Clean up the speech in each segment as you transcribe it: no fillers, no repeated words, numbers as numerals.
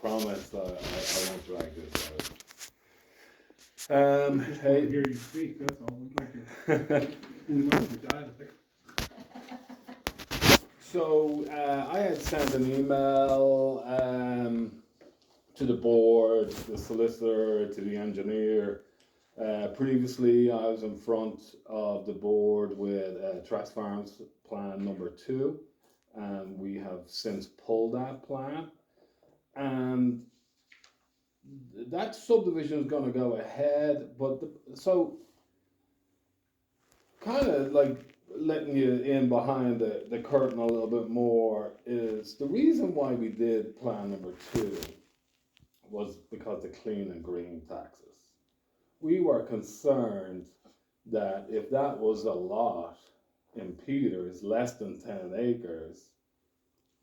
promise I won't drag this out. Just want to hear you speak, that's all. We like your dialect. So I had sent an email to the board, the solicitor, to the engineer. Previously, I was in front of the board with Trax Farms Plan number 2, and we have since pulled that plan. And that subdivision is going to go ahead, but so kind of like letting you in behind the curtain a little bit more is the reason why we did plan number 2 was because the clean and green taxes. We were concerned that if that was a lot in Peters, less than 10 acres,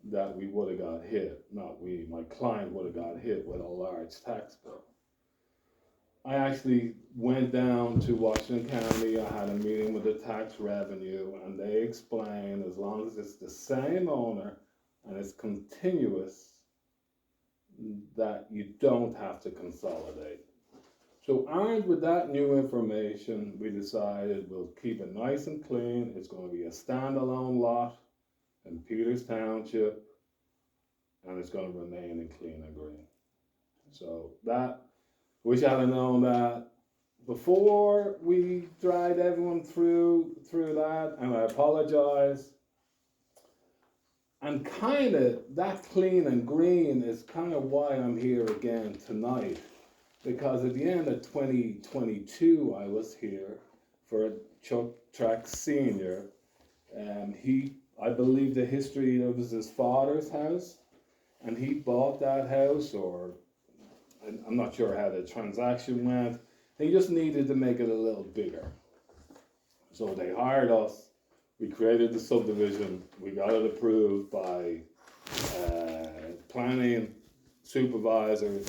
that we would have got hit. Not we, my client would have got hit with a large tax bill. I actually went down to Washington County. I had a meeting with the tax revenue, and they explained as long as it's the same owner and it's continuous, that you don't have to consolidate. So armed with that new information, we decided we'll keep it nice and clean. It's going to be a standalone lot in Peters Township, and it's going to remain in clean and green. So that, wish I'd have known that before we dragged everyone through that, and I apologize. And kind of that clean and green is kind of why I'm here again tonight. Because at the end of 2022, I was here for Chuck Trax Senior. I believe the history of his father's house, and he bought that house, or I'm not sure how the transaction went. He just needed to make it a little bigger. So they hired us. We created the subdivision. We got it approved by planning supervisors.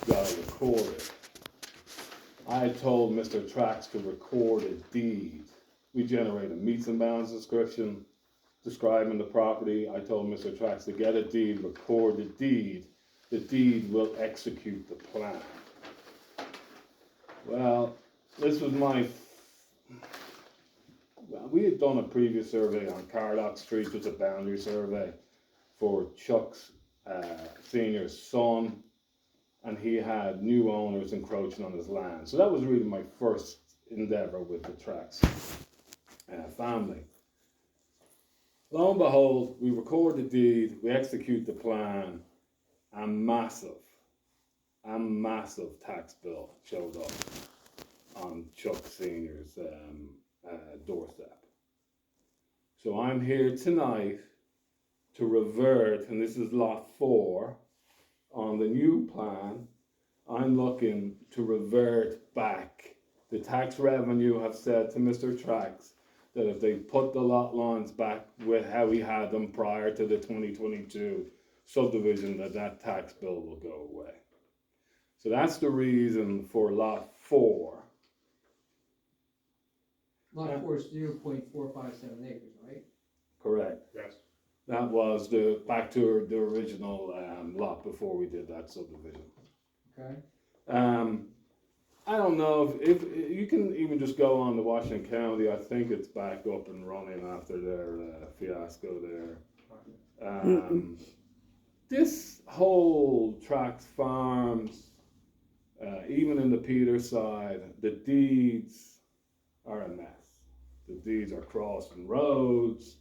Got it recorded. I told Mr. Trax to record a deed. We generated a meets and bounds description describing the property. I told Mr. Trax to get a deed, record the deed. The deed will execute the plan. Well, this was we had done a previous survey on Cardock Street, just a boundary survey for Chuck's senior's son, and he had new owners encroaching on his land. So that was really my first endeavor with the Trax family. Lo and behold, we record the deed, we execute the plan, a massive tax bill showed up on Chuck Senior's doorstep. So I'm here tonight to revert, and this is lot 4, on the new plan. I'm looking to revert back. The tax revenue have said to Mr. Trax that if they put the lot lines back with how we had them prior to the 2022 subdivision, that tax bill will go away. So that's the reason for lot 4. Lot 4 is 0.457 acres, right? Correct. Yes. That was back to the original lot before we did that subdivision. Okay. I don't know if you can even just go on to Washington County. I think it's back up and running after their fiasco there. This whole Trax Farms, even in the Peter side, the deeds are a mess. The deeds are crossing roads.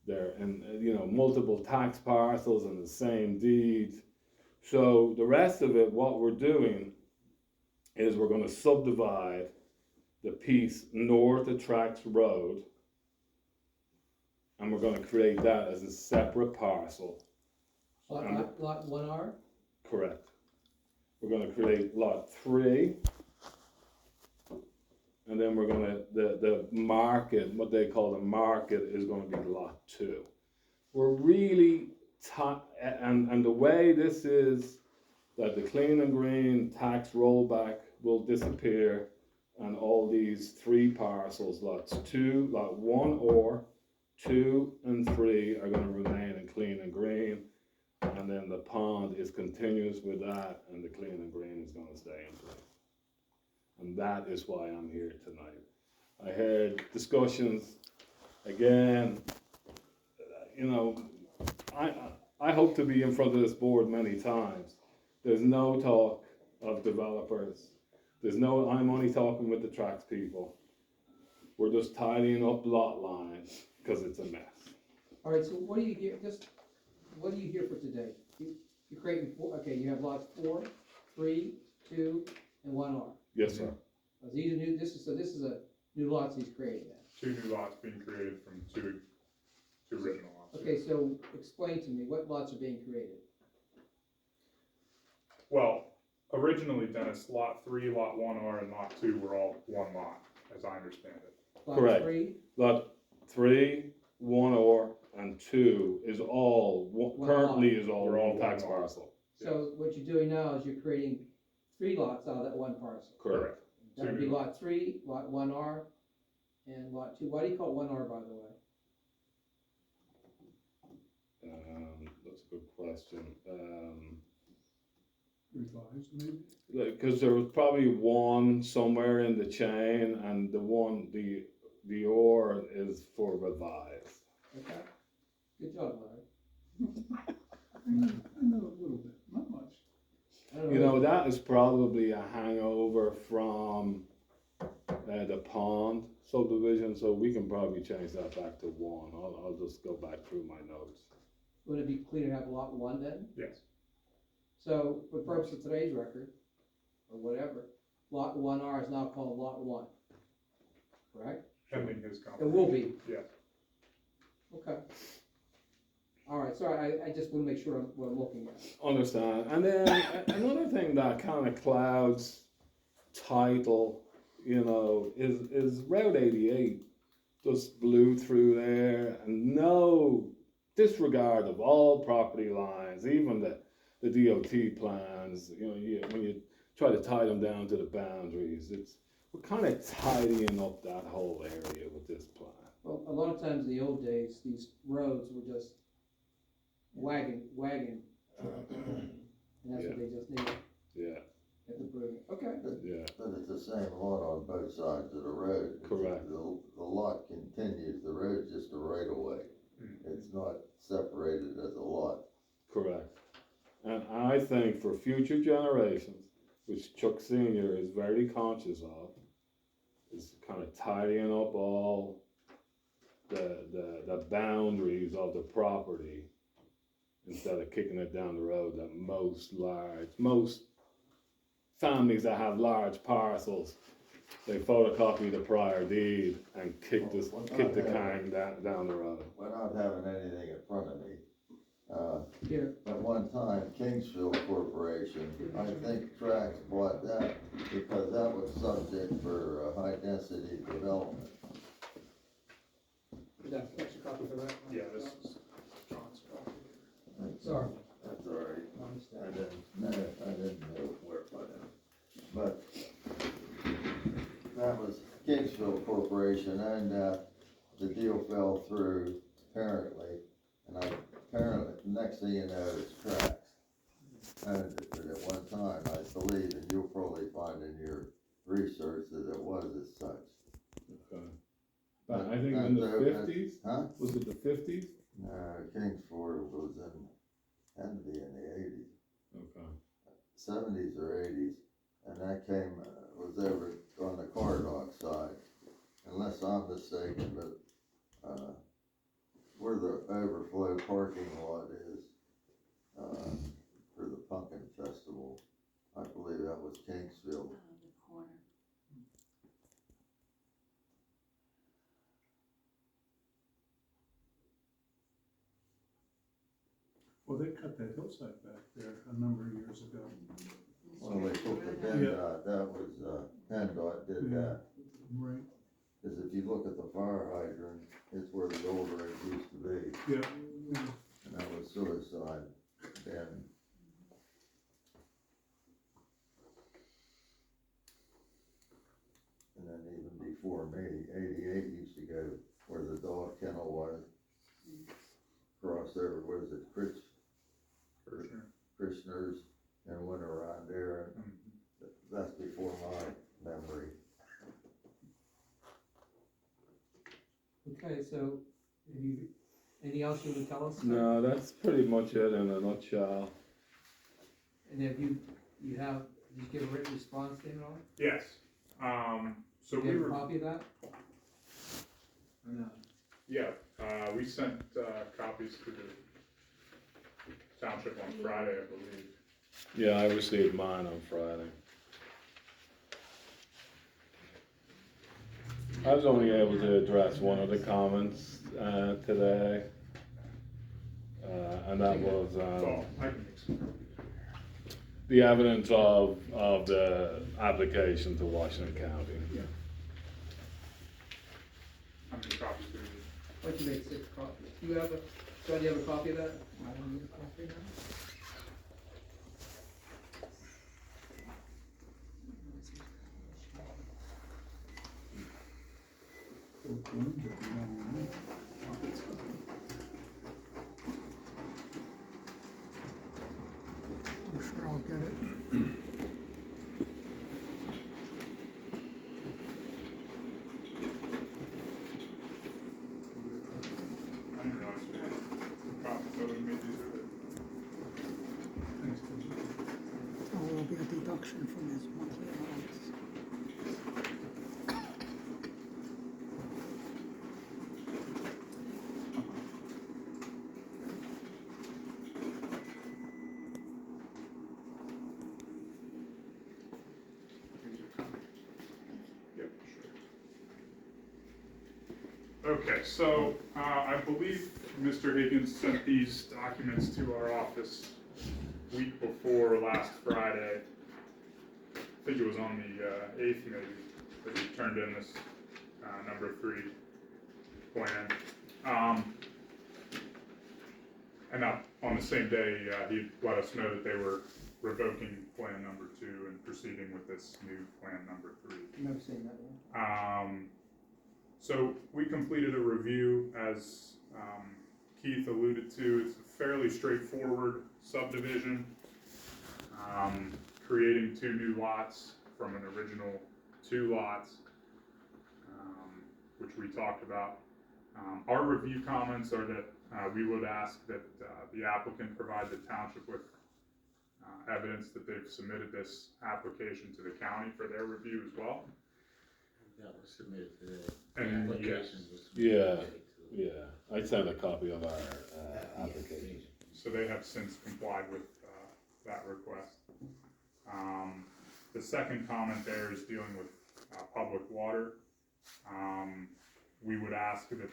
They're in, multiple tax parcels in the same deed. So the rest of it, what we're doing is we're going to subdivide the piece north of Trax Road, and we're going to create that as a separate parcel. Lot 1R? Correct. We're going to create lot 3, and then we're going to, the market, what they call the market, is going to be lot 2. We're really, and the way this is, that the clean and green tax rollback will disappear, and all these 3 parcels, lot 1 or 2 and 3, are going to remain in clean and green. And then the pond is continuous with that, and the clean and green is gonna stay in place. And that is why I'm here tonight. I heard discussions, again, you know, I hope to be in front of this board many times. There's no talk of developers. I'm only talking with the Trax people. We're just tidying up lot lines, because it's a mess. All right, so what do you here, what are you here for today? You're creating four, okay, you have lots 4, 3, 2, and 1R. Yes, sir. These are new, this is a new lots he's creating then. 2 new lots being created from two original lots. Okay, so explain to me, what lots are being created? Well, originally, Dennis, lot 3, lot 1R, and lot 2 were all one lot, as I understand it. Lot Correct. 3, Lot 3, 1R, and 2 is all, One currently lot. is all They're all one tax one lot. parcel. so what you're doing now is you're creating 3 lots out of that one parcel. Correct. That would be lot 3, lot 1R, and lot 2. Why do you call it 1R, by the way? That's a good question. Revised maybe? Because there was probably one somewhere in the chain, and the or is for revised. Okay, good job, Larry. I know a little bit, not much. I don't You know, that is probably a hangover from the pond subdivision, so we can probably change that back to 1. I'll just go back through my notes. Would it be cleaner to have lot 1 then? Yes. So, for the purpose of today's record, or whatever, lot 1R is now called lot 1, correct? Pending his It confirmation. will be, Yes. okay. All right, sorry, I just want to make sure what I'm looking at. Understand. And then another thing that kind of clouds title, you know, is Route 88 just blew through there, and no disregard of all property lines, even the DOT plans. You know, when you try to tie them down to the boundaries, we're kind of tidying up that whole area with this plan. Well, a lot of times in the old days, these roads were just wagon, and that's what they just needed Yeah, at the bridge. Okay, yeah, But it's the same lot on both sides of the road. Correct. The lot continues, the road's just a right of way. It's not separated as a lot. correct. And I think for future generations, which Chuck Senior is very conscious of, is kind of tidying up all the boundaries of the property instead of kicking it down the road that most families that have large parcels, they photocopy the prior deed and kick the can down the road. Without having anything in front of me. here, At one time, Kingsville Corporation, I think Trax bought that because that was subject for high density development. is that an extra copy for that? Yeah, this is John's copy. Sorry. That's all right. I understand. I didn't know where it went in. But that was Kingsville Corporation, and the deal fell through apparently, and apparently, next thing you know, it's Trax. And at one time, I believe, and you'll probably find in your research that it was as such. Okay. But I think in the 50s, Huh? was it the 50s? No, Kingsford was had to be in the 80s. Okay. 70s or 80s, and that was over on the car dock side, unless I'm mistaken, but where the overflow parking lot is for the Pumpkin Festival, I believe that was Kingsville. Well, they cut that hillside back there a number of years ago. Well, they took the PennDOT, that was, PennDOT did that, Right, because if you look at the fire hydrant, it's where the old road used to be, yeah. and that was suicide then. And then even before me, 88 used to go where the dog kennel was, cross over, what is it, Christners and went around there, and that's before my memory. Okay, so, have you, anything else you want to tell us? No, that's pretty much it in a nutshell. And have you have, did you give a written response to him at all? Yes, so Do we you have were, a copy of that? Or not? yeah, we sent, copies to the township on Friday, I believe. Yeah, I received mine on Friday. I was only able to address one of the comments, today. And that was, So, I can make some. the evidence of the application to Washington County. How many copies do we need? Why don't you make 6 copies? Do you have a, John, do you have a copy of that? I don't need a copy now. I'm sure I'll get it. I didn't realize we had copies of it, maybe these are Oh, there'll be a deduction from his monthly allowance. Yep, sure. Okay, so, I believe Mr. Higgins sent these documents to our office week before last Friday. I think it was on the 8th maybe, that he turned in this, number 3 plan. And on the same day, he let us know that they were revoking plan number 2 and proceeding with this new plan number 3. I remember saying that one. So we completed a review, as Keith alluded to. It's a fairly straightforward subdivision, creating 2 new lots from an original 2 lots, which we talked about. Our review comments are that we would ask that the applicant provide the township with evidence that they've submitted this application to the county for their review as well. That was submitted today. And Application was Yeah. submitted today, too. Yeah, I sent a copy of our, application. So they have since complied with that request. The second comment there is dealing with public water. We would ask that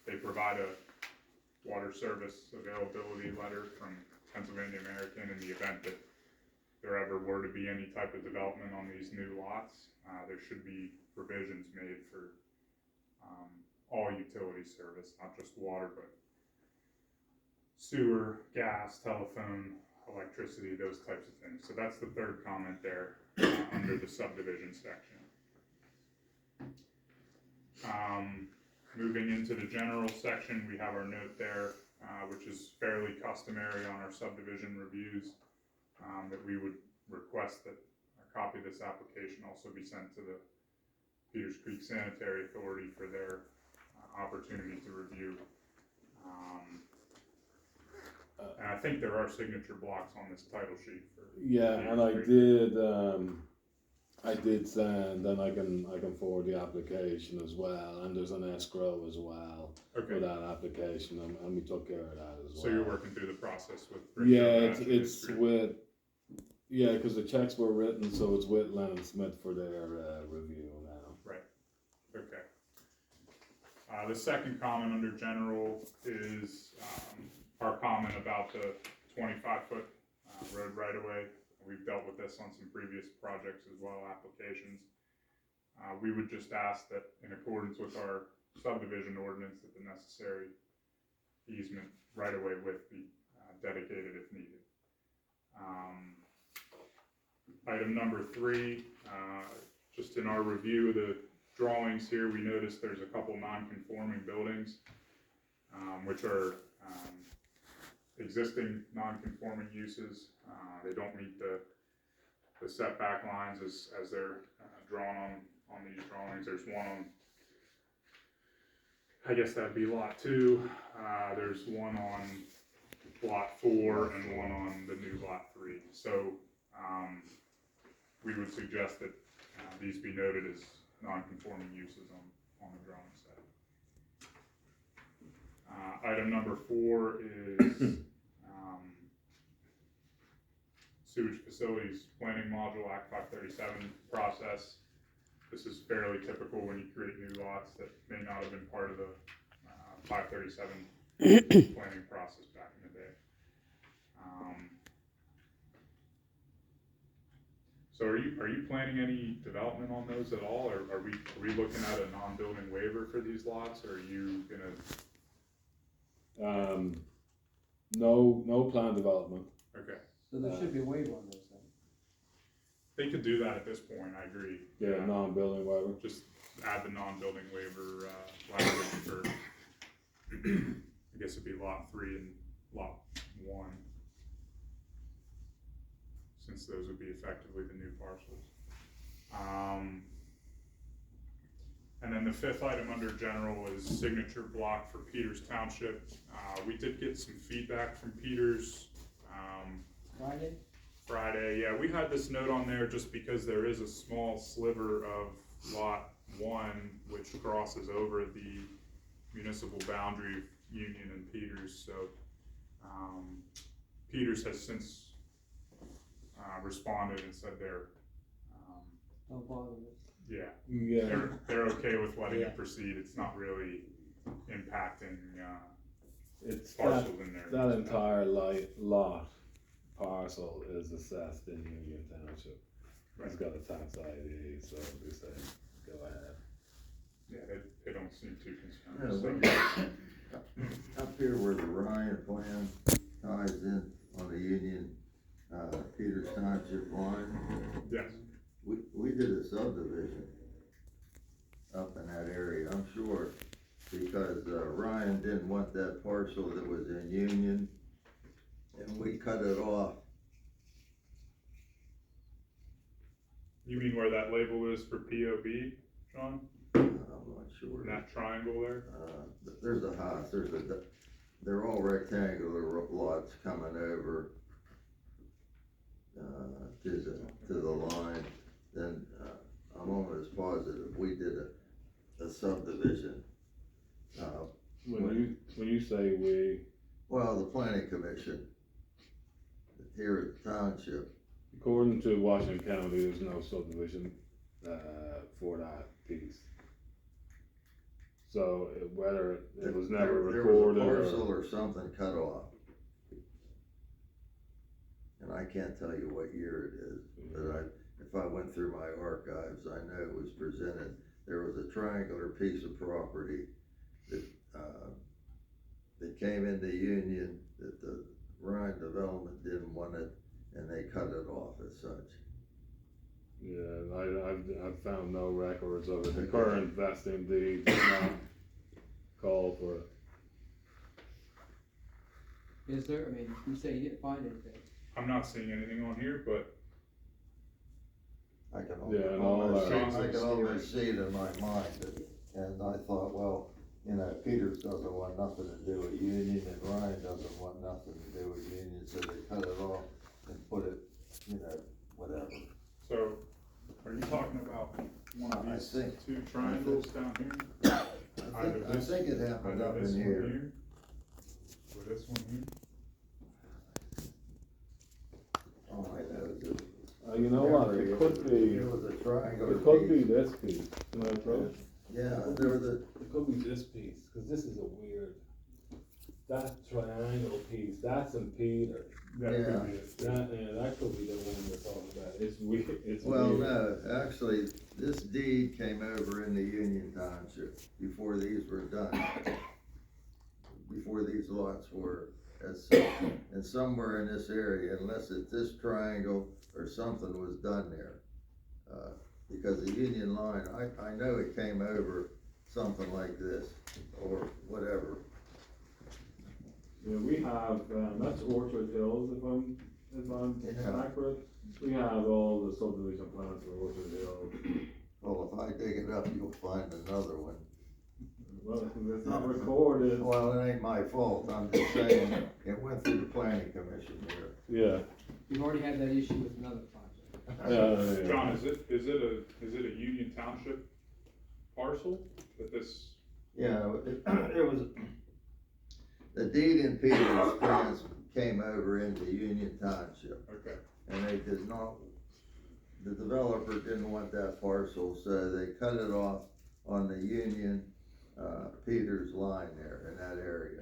they provide a water service availability letter from Pennsylvania American in the event that there ever were to be any type of development on these new lots. There should be provisions made for all utility service, not just water, but sewer, gas, telephone, electricity, those types of things. So that's the third comment there under the subdivision section. Moving into the general section, we have our note there, which is fairly customary on our subdivision reviews, that we would request that a copy of this application also be sent to the Peters Creek Sanitary Authority for their opportunity to review. And I think there are signature blocks on this title sheet for. Yeah, and I did send, and I can forward the application as well, and there's an escrow as well for Okay, that application, and we took care of that as well. so you're working through the process with. Yeah, it's with, yeah, because the checks were written, so it's with Lennon Smith for their, review now. Okay. The second comment under general is, our comment about the 25-foot road right-of-way. We've dealt with this on some previous projects as well, applications. We would just ask that in accordance with our subdivision ordinance, that the necessary easement right-of-way width be dedicated if needed. Item number 3, just in our review of the drawings here, we noticed there's a couple non-conforming buildings, which are existing non-conforming uses. They don't meet the setback lines as they're drawn on these drawings. There's one on, I guess that'd be lot 2. There's one on lot 4 and one on the new lot 3. So we would suggest that these be noted as non-conforming uses on the drawing set. Item number 4 is sewage facilities planning module, Act 537 process. This is fairly typical when you create new lots that may not have been part of the 537 planning process back in the day. So are you planning any development on those at all, or are we looking at a non-building waiver for these lots, or are you gonna? No planned development. Okay, So there should be a waiver on those then. they could do that at this point. I agree. Yeah, non-building waiver. Just add the non-building waiver language for. I guess it'd be lot 3 and lot 1. Since those would be effectively the new parcels. And then the 5th item under general is signature block for Peters Township. We did get some feedback from Peters Friday. Yeah, we had this note on there just because there is a small sliver of lot 1 which crosses over the municipal boundary of Union and Peters. So Peters has since responded and said they're Don't bother with. Yeah. they're okay with letting it proceed. It's not really impacting It's parcels in there. that entire lot parcel is assessed in Union Township. It's got a tax ID, so they say, go ahead. Yeah, they don't seem too Yeah, concerned. but up here where the Ryan plan ties in on the Union, Peters Township line, Yes. we did a subdivision up in that area, I'm sure, because Ryan didn't want that parcel that was in Union, and we cut it off. You mean where that label is for POB, Sean? I'm not sure. That triangle there? There's a house, they're all rectangular lots coming over to the line. Then I'm almost positive we did a subdivision. When you say we, Well, the planning commission here at the township. according to Washington County, there's no subdivision for that piece. So whether it was never recorded There was a parcel or something cut off. And I can't tell you what year it is, but if I went through my archives, I know it was presented. There was a triangular piece of property that came into Union that the Ryan Development didn't want it, and they cut it off as such. Yeah, I've found no records of it. The current vesting deed does not call for it. Is there, I mean, you say you didn't find anything. I'm not seeing anything on here, but I can Yeah, and all almost, that. I can almost see it in my mind, and I thought, well, Peters doesn't want nothing to do with Union, and Ryan doesn't want nothing to do with Union, so they cut it off and put it, whatever. so are you talking about one of I these think- 2 triangles down here? I think it happened up This in one here. Or this one here? Oh, I know, You know what, it could be, There was a triangular it could be piece. this piece. Can I approach? Yeah, there was a, It could be this piece, cause this is a weird, that triangle piece, that's in Peter. That Yeah. could be it. That could be the one we're talking about. It's weird, it's well, weird. no, actually, this deed came over in the Union Township before these were done. Before these lots were, and somewhere in this area, unless it's this triangle or something was done there. Because the Union line, I know it came over something like this, or whatever. Yeah, we have, that's Orchard Hills, if I'm Yeah. accurate. We have all the subdivision plans for Orchard Hills. Well, if I dig it up, you'll find another one. Well, it's not recorded. Well, it ain't my fault, I'm just saying, it went through the planning commission here. Yeah, We've already had that issue with another project. yeah. John, is it a Union Township parcel that this, Yeah, it was, the deed in Peters came over into Union Township, okay, and they did not, the developer didn't want that parcel, so they cut it off on the Union, Peters line there in that area.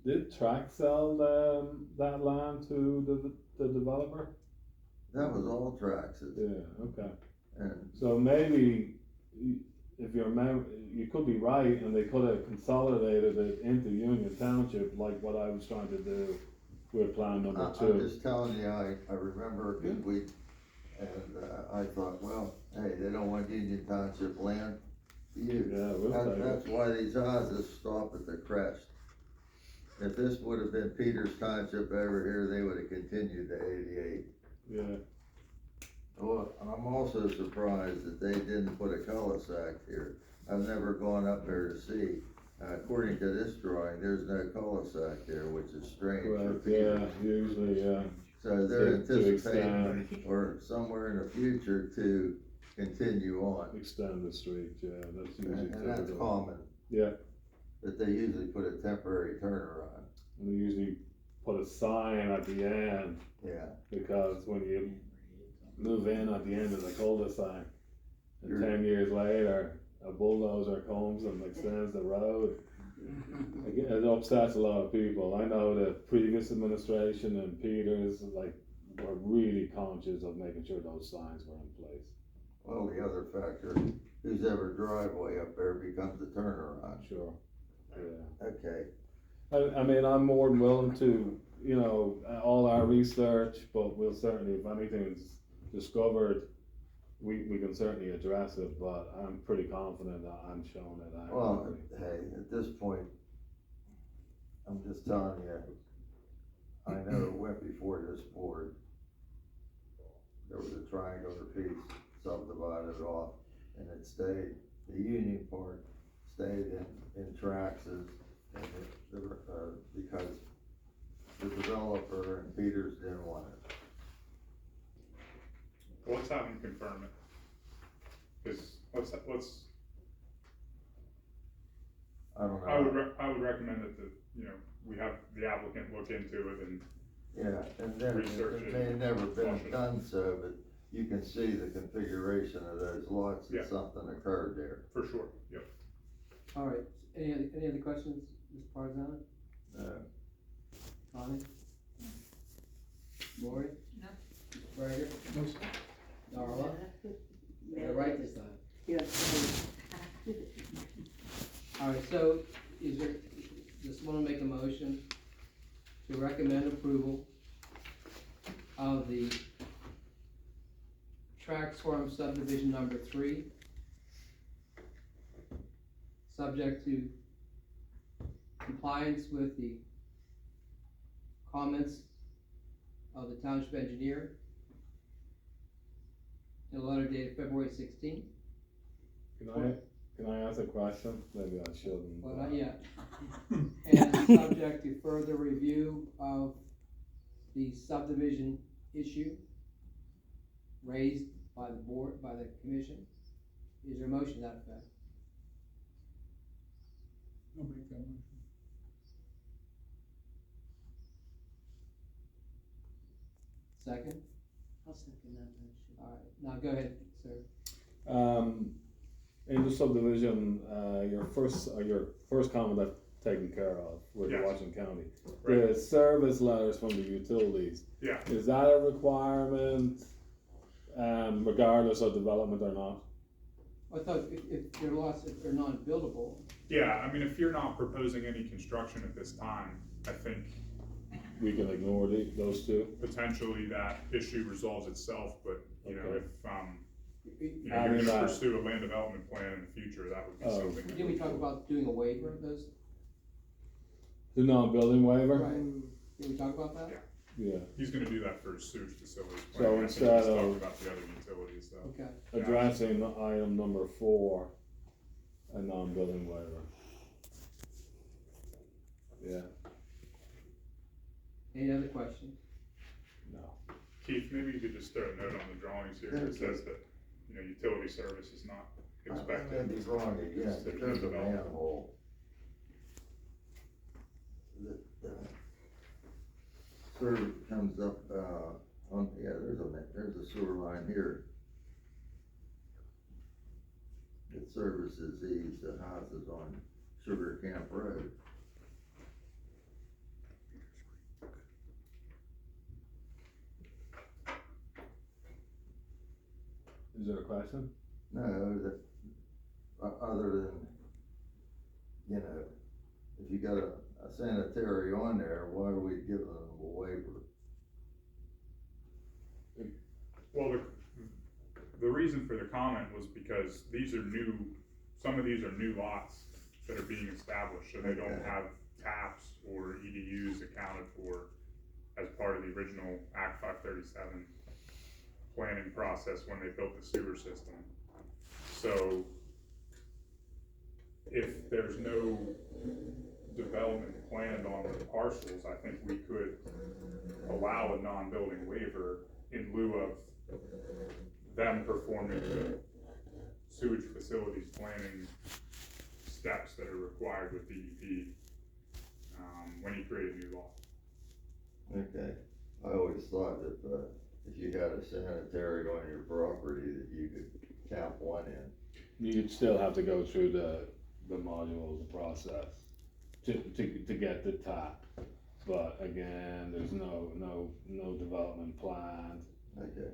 Did Trax sell, that land to the developer? That was all Trax's, Yeah, okay. and, So maybe, if you remember, you could be right, and they could have consolidated it into Union Township, like what I was trying to do with plan number I'm 2. just telling you, I remember, and I thought, well, hey, they don't want Union Township land to use. Yeah, we'll take it. That's why these houses stop at the crest. If this would have been Peters Township over here, they would have continued to 88. Yeah, Well, I'm also surprised that they didn't put a cul-de-sac here. I've never gone up there to see. According to this drawing, there's no cul-de-sac there, which is strange for correct, yeah, Peters. usually, yeah. So they're To anticipating, extend. or somewhere in the future, to continue on. Extend the street, yeah, that's usually And that's typical. common, Yeah, that they usually put a temporary turnaround. and they usually put a sign at the end, Yeah, because when you move in at the end of the cul-de-sac, and You're- 10 years later, a bulldozer comes and extends the road. Again, it upsets a lot of people. I know the previous administration and Peters, like, were really conscious of making sure those signs were in place. well, the other factor, whose ever driveway up there becomes a turnaround. Sure, yeah. Okay, I mean, I'm more than willing to, all our research, but we'll certainly, if anything's discovered, we can certainly address it, but I'm pretty confident that I'm showing it well, accurately. hey, at this point, I'm just telling you, I know it went before this board. There was a triangular piece subdivided off, and it stayed, the Union part stayed in Trax's, and because the developer and Peters didn't want it. let's have them confirm it. Cause let's, I don't know. I would recommend that we have the applicant look into it and, Yeah, and then Research it it. may have never been Caution. done so, but you can see the configuration of those lots, Yeah. that something occurred there. for sure, yep. All right, any other questions, Mr. Parzano? Connie? Lori? No. Berger? No, sir. Darla? Got it right this time. Yes. All right, so just wanna make a motion to recommend approval of the Trax Farm subdivision number 3, subject to compliance with the comments of the township engineer in a letter dated February 16th. Can I ask a question? Maybe I shouldn't. Well, not yet. And subject to further review of the subdivision issue raised by the board, by the commission. Is there a motion to that effect? I'll make that motion. Second? I'll second that motion. All right, now go ahead, sir. In the subdivision, your first comment I've taken care of with Yes. Washington County. Right. The service letters from the utilities, Yeah, is that a requirement, regardless of development or not? I thought if their lots are non-buildable, yeah, I mean, if you're not proposing any construction at this time, I think We can ignore those two? potentially that issue resolves itself, but, Okay. if, you're Adding gonna that. pursue a land development plan in the future, that would be Oh. something. didn't we talk about doing a waiver of those? The non-building waiver? Right. Can we talk about that? Yeah. He's gonna do that for sewage facilities. So plan. I think instead he's talking of- about the other utilities though. Okay. Addressing item number 4, a non-building waiver. Yeah, Any other questions? no. Keith, maybe you could just throw a note on the drawings here that says that, you know, utility service is not I may expected. be wrong again, but there's a manhole. The sewer comes up, there's a sewer line here. It services these houses on Sugar Camp Road. Is there a question? No, that, other than, you know, if you got a sanitary on there, why are we giving them a waiver? Well, the reason for the comment was because these are new, some of these are new lots that are being established, so they don't Okay. have taps or EDUs accounted for as part of the original Act 537 planning process when they built the sewer system. So if there's no development planned on the parcels, I think we could allow a non-building waiver in lieu of them performing the sewage facilities planning steps that are required with DEP, when you create a new law. Okay, I always thought that, if you had a sanitary on your property, that you could count one in. You'd still have to go through the modules, the process to get the tap. But again, there's no development planned. Okay,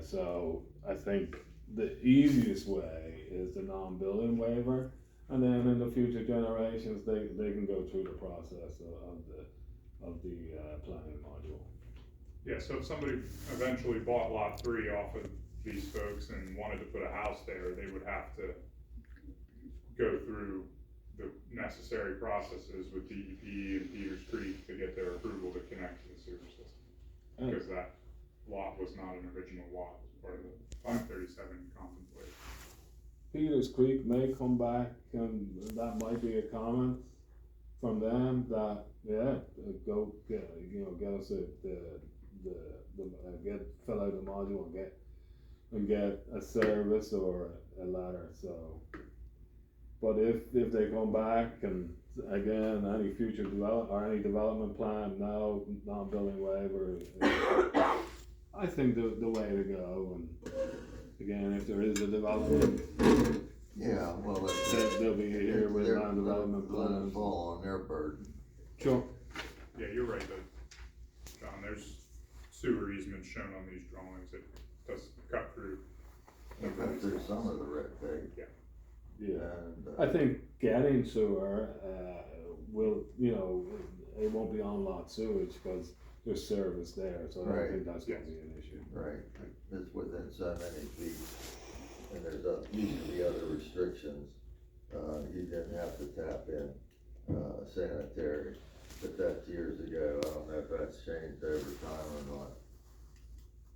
So I think the easiest way is the non-building waiver, and then in the future generations, they can go through the process of the planning module. Yeah, so if somebody eventually bought lot 3 off of these folks and wanted to put a house there, they would have to go through the necessary processes with DEP and Peters Creek to get their approval to connect to the sewer system. Because that lot was not an original lot, it was part of the 537 contemplated. Peters Creek may come back, and that might be a comment from them that, go get, get us fill out the module and get a service or a letter, so. But if they come back and again, any future any development plan, no, non-building waiver, I think the way to go, and again, if there is a development, yeah, well, they'll be here with non-development let it plans. fall on their burden. Sure. Yeah, you're right though, John, there's sewer easements shown on these drawings, it does cut through. They cut through some of the red tape. Yeah. And, I think getting sewer, will, it won't be on lot sewage, cause there's service there, so I don't Right. think that's gonna be an issue. right, it's within so many feet, and there's usually other restrictions. You didn't have to tap in, sanitary, but that's years ago, I don't know if that's changed over time or not.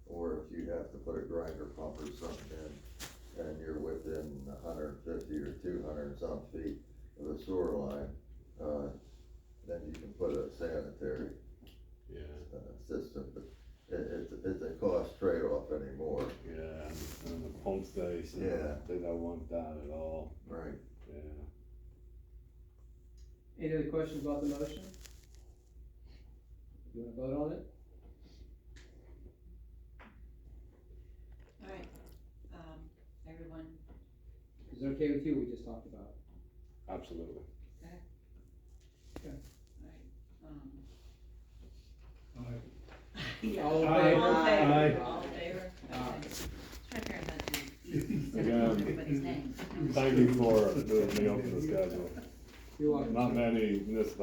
Or if you have to put a grinder pump or something in, and you're within 150 or 200 and some feet of a sewer line, then you can put a sanitary, Yeah. system, but it's a cost trade-off anymore. Yeah, and the pump station, Yeah. they don't want that at all, Right. yeah. Any other questions about the motion? You wanna vote on it? Alright, everyone, Is it okay with you, we just talked about? Absolutely. alright, Aye. yeah, All in all favor? in favor, Aye. all in favor, Aye. okay. Try to figure out how to Again, everybody's name. Thank you for moving me up to the schedule. You're welcome. Not many municipalities